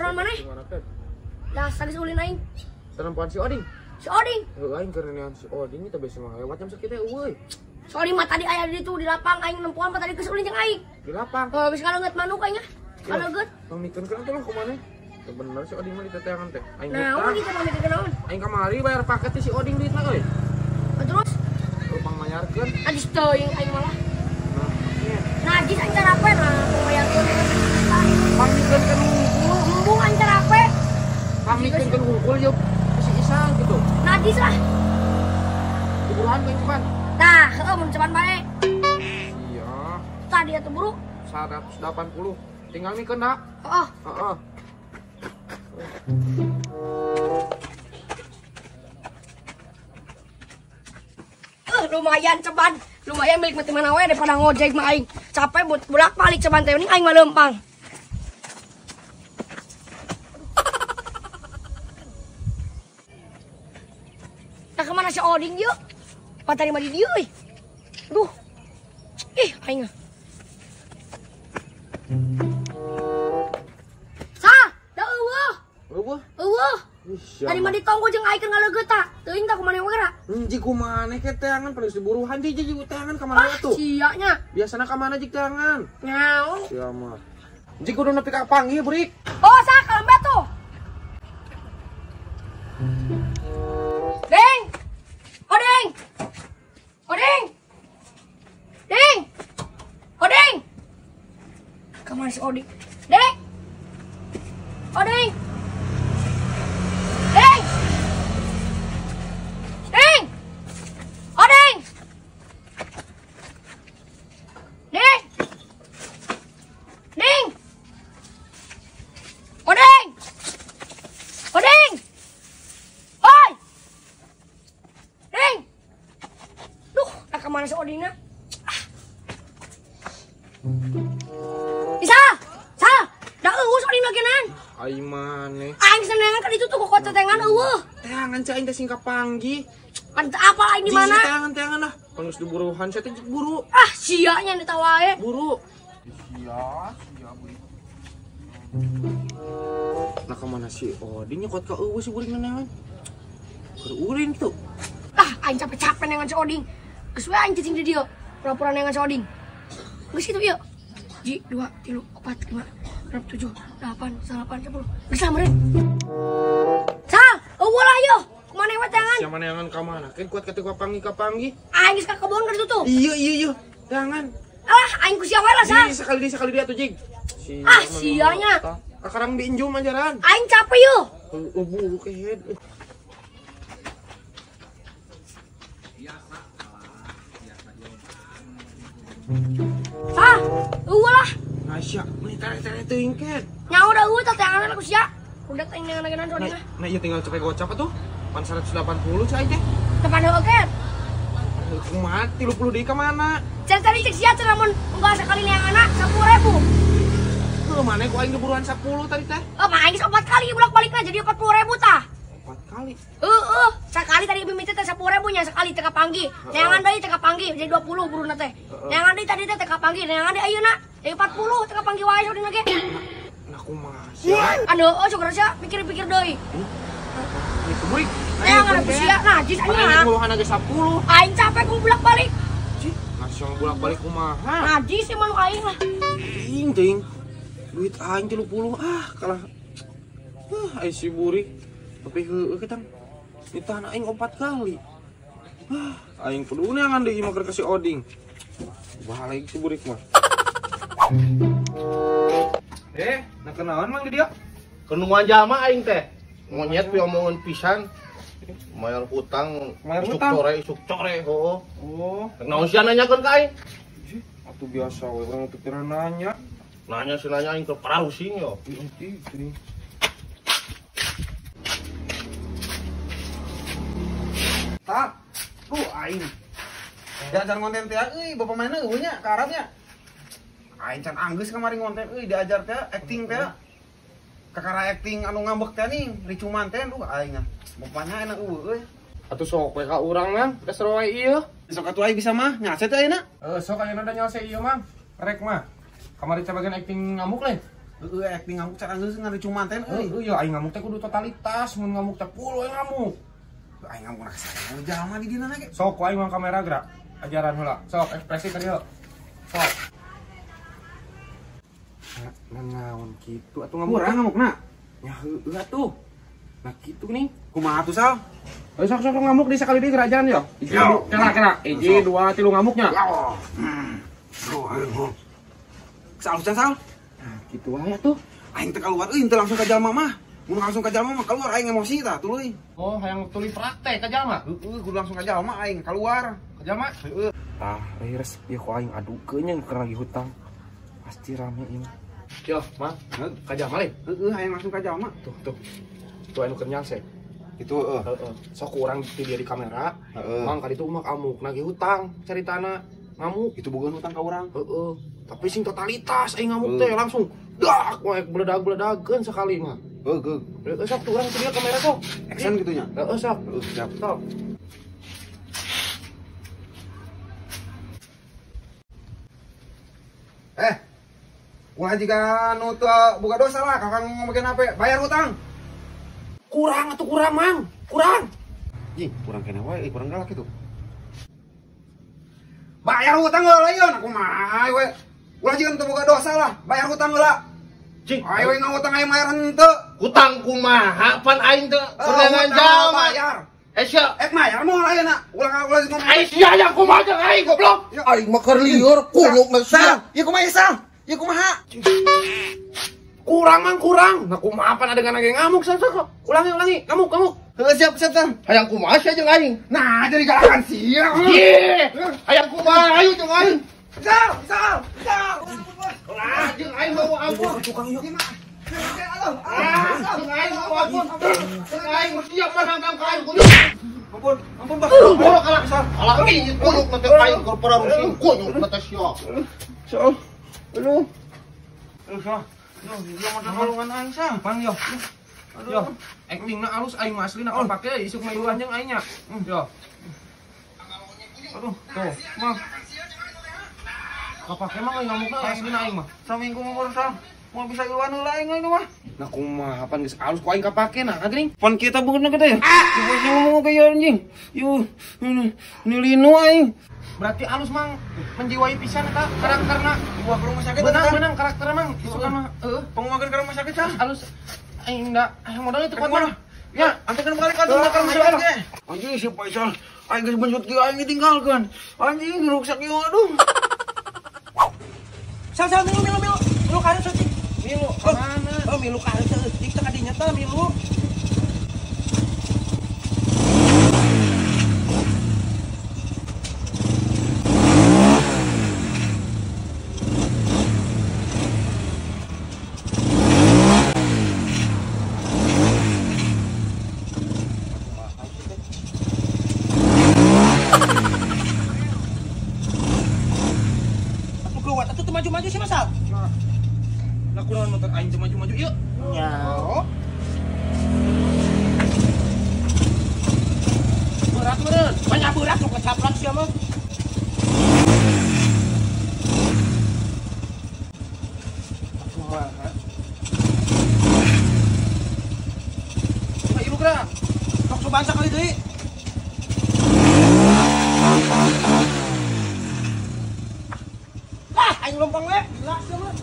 naon maneh? Dasar disulin aing. Tenempuan si Oding. Si Oding. Aing karena si Oding itu biasa mah lewat jam sakitu euy. Si Oding mah tadi aya di ditu di lapang aing nempuan mah tadi kesulin jeung aing. Di lapang. Heuh geus kaleungeut manuk aing nya. Kaleungeut. Pamikeun teh ku maneh. Bener si Oding mah di teteangan teh. Aing Naon kita pamikeun naon? Aing kamari bayar paket si Oding duitna euy. Terus Rupang mayarkeun. adis teuing aing malah. Nah, iya. Najis aing tarape nah mayarkeun. Pamikeun kan hungkul. Embung aing tarape. Pamikeun kan hungkul yuk. Si Isang gitu. Najis lah. Kuburan ku cepat. Tah, heuh mun cepat bae. Iya. Tadi atuh buru. 180. Tinggal mikeun da. Heeh. Heeh. Lumayan ceban. Lumayan milik mati mana we daripada ngojek mah aing. Capek bolak-balik ceban teh ini aing mah leumpang. Nah kemana si Oding yuk? Patari mah di dieu euy. Duh. Ih, aing. Sah, da eueuh. Eueuh. Eueuh. Tadi mah ditonggo jeung aing keur ngaleugeuh ta. Teuing tah kumaha we geura? Jik kumaneh ke teangan pada diburuhan di jadi teangan ka mana tuh? Sia nya. Biasana ka mana jik teangan? Nyaon. Sia mah. Jik udah nepi ka panggih beurik. Oh, sah kalembe tuh. Ding. Oding. Oding. Ding. Oding. Kemana si Oding? Ding. Oding. Ding. Ding. Oding. Ding. Ding. Oding. Oding. Oi. Ding. Duh, tak kemana si Odingna? Bisa. Sa. Da eueuh si Oding bagenan. Ai maneh. Aing senengan kan itu tuh kok tetengan eueuh. Teangan cai teh sing ka panggih. Kan apa aing di mana? Teangan lah. Panggeus diburuhan saya teh jik buru. Ah, sia nya eta wae. Buru. Sia beurik. Nah kemana si Oding nyokot ka eueuh si beurik neneangan. Keur urin tuh. Ah, aing capek-capek nengan si Oding. Geus we aing cicing di dieu. Pura-pura nengan si Oding. Geus kitu ieu. 1 2 3 4 5 6 7 8 9 10. Geus sameureun. Sal, eueuh lah yeuh. Kumaha we tangan? Sia maneangan ka mana? Kan kuat ka panggih. Aing geus ka kebon keur tuh. Iya. Teangan. Alah, aing ku sia we lah, Sal. Sekali dia tuh jig. Ah, sianya. Akarang diinjum ajaran. Aing capek yeuh. Buru kehead. Sah, eueuh lah. Asya, meni tare-tare teuing ket. Nyaho da eueuh teh tangan aku sia. Udah teh nengan-nengan Oding mah. Nah, ieu tinggal cepet gocap atuh. Pan 180 cai teh. Tepan heueuh ket. Kumaha 30 deui ka mana? Can tadi cek sia cenah mun enggak sekali neanganna 10.000. Heuh, maneh ku aing diburuan 10 tadi teh. Mah aing 4 kali bolak-balikna jadi 40.000 tah. 4 kali. Sekali tadi mimiti teh 10.000 nya sekali teh ka panggih. Neangan deui teh ka panggih jadi 20 buruna teh. Neangan deui tadi teh ka panggih, neangan deui ayeuna jadi 40 teh ka panggih wae Oding lagi. Nah kumaha? Anu, syukur sia pikir-pikir deui. Ini kuburik. Neangan aku sia najis anjing Aing mah. puluhan ge 10. Aing capek ku bolak-balik. Cih, nasional bolak-balik kumaha? Najis emang aing lah. Ting. Duit aing 30 kalah. Ai si burik. Tapi heueuh ketang. Ditahan aing 4 kali. Aing kudu neangan deui mah keur ka si Oding. Balik si burik mah. Nah kenaon mang di dia? Kenuan jama aing teh. Monyet pi omongan pisan. Mayar hutang, isuk core, heuh. Oh, Naon sia nanyakeun ka aing? atuh biasa we urang teu pernah nanya. Nanya si nanya aing teh parusing yo. Tak, aing. Diajar konten teh euy, bapak mana eueuh nya ka Arabnya. Aing can anggeus kamari konten euy diajar teh acting teh. Kakara acting anu ngambek teh nih, ricuman teh aing. Bapaknya enak eueuh euy. Atuh sok we ka urang mah, geus roe ieu. Sok atuh aing bisa mah, nyase teh ayeuna. Sok ayeuna da nyase ieu mah. Rek mah. Kamari ca bagian acting ngamuk lain. Acting ngamuk cara geus ngari cuman teh Ya aing ngamuk teh kudu totalitas, mun ngamuk teh full we ngamuk. Aing ngamuk na kasar jalma di dina ge. Sok ku aing mah kamera gerak. Ajaran heula. Sok ekspresi tadi heula. Sok. Naon kitu atuh ngamuk. Murah ngamukna. Ya heueuh atuh. Nah kitu nih. Kumaha atuh Sal? Sok ngamuk di sakali deui kerajaan ya. Kena. 1 2 3 ngamuknya. Sal Sal. Nah, gitu wae atuh. Aing teh keluar euy teu langsung ka jalma mah. Mun langsung ka jalma mah keluar aing emosi tah tuluy. Oh, hayang tuluy praktek ka jalma. Kudu langsung ka jalma aing keluar. Ka jalma. Tah, res ieu ku aing adukeun yang keur lagi hutang. Pasti rame ieu. Yo, Mang. Ka jalma le. Aing langsung ka jalma. Tuh. Tuh anu keur nyalse. Itu Sok urang di dia di kamera. Mang ka ditu mah amuk nagih hutang caritana. Ngamuk itu bukan hutang ka urang. Tapi sing totalitas aing ngamuk teh langsung dak wae beledag-beledageun sakali mah. Sok tuh urang dia kamera sok. Action gitunya. Sok. Siap. Sok. Ulah jika nu teu boga dosa lah kakang ngomongkeun HP, bayar hutang. Kurang atuh kurang, Mang. Kurang. Ih, kurang kena wae, kurang galak itu. Bayar hutang heula yeun, kumaha we. Ulah jika teu boga dosa lah, bayar hutang heula. Cing, ayo we ngutang aya bayar henteu. hutang kumaha pan aing teu perdagangan jalma. Bayar. Sia, Bayar moal ayeuna. Ulah ngomong. sia yang kumaha jeung aing goblok. Aing mah keur lieur, kuluk na Sal, ieu kumaha Sal? Ieu kumaha? Kurang mang kurang. Nah kumaha pan adegan ge ngamuk sok. Ulangi, ngamuk. Heuh siap Sal. Hayang kumaha sia jeung aing. Nah, jadi galakan sia. Ye, hayang kumaha ayo jeung aing. Sal. Lah jeung aing mau ampun. tukang yuk. Jeung aing mau ampun. Jeung aing siap menangkap aing kudu. Ampun, Bang. Boro kalah Sal. Alah ieu kudu mate aing korporan rusing kudu mate sia. Sal. Aduh. Sal. Yo mah halungan aing Sal. Bang yo. Yo, actingna alus aing mah aslina kan pake isuk mailuan jeung aing nya. Yo. Aduh, tuh, mah. Kapake mah ngamukna aslina aing mah. Saminggu mah Sal. Mau bisa iluan heula aing ini mah. Nah kumaha pan geus alus ku aing kapake nah, geuning. Pan kita beungeuna gede ya. Coba ngomong ke anjing. Yuh, ini linu aing. Berarti alus mang menjiwai pisan eta karakterna. Gua ke rumah sakit. Benang karakterna mang. Isukan mah Pengumakeun ke rumah sakit Sal. alus aing da modal itu kuat mah. Ya, antekeun balik kantor ke rumah sakit. Anjing si Faisal, aing geus benjut kieu aing ditinggalkeun. Anjing rusak ieu aduh. Sal milu. Milu karep cing. Milu mana? Oh, milu karep cing teh kadinya teh milu. Maju sih Masal. Lah kunaon motor aing teh maju yuk. Nyao. Berat meureun. Banyak berat sok kecaplak sia mah. Kumaha? Ayo lu gerak. Sok coba sakali deui. Lah, aing lompang we. Gila sia mah.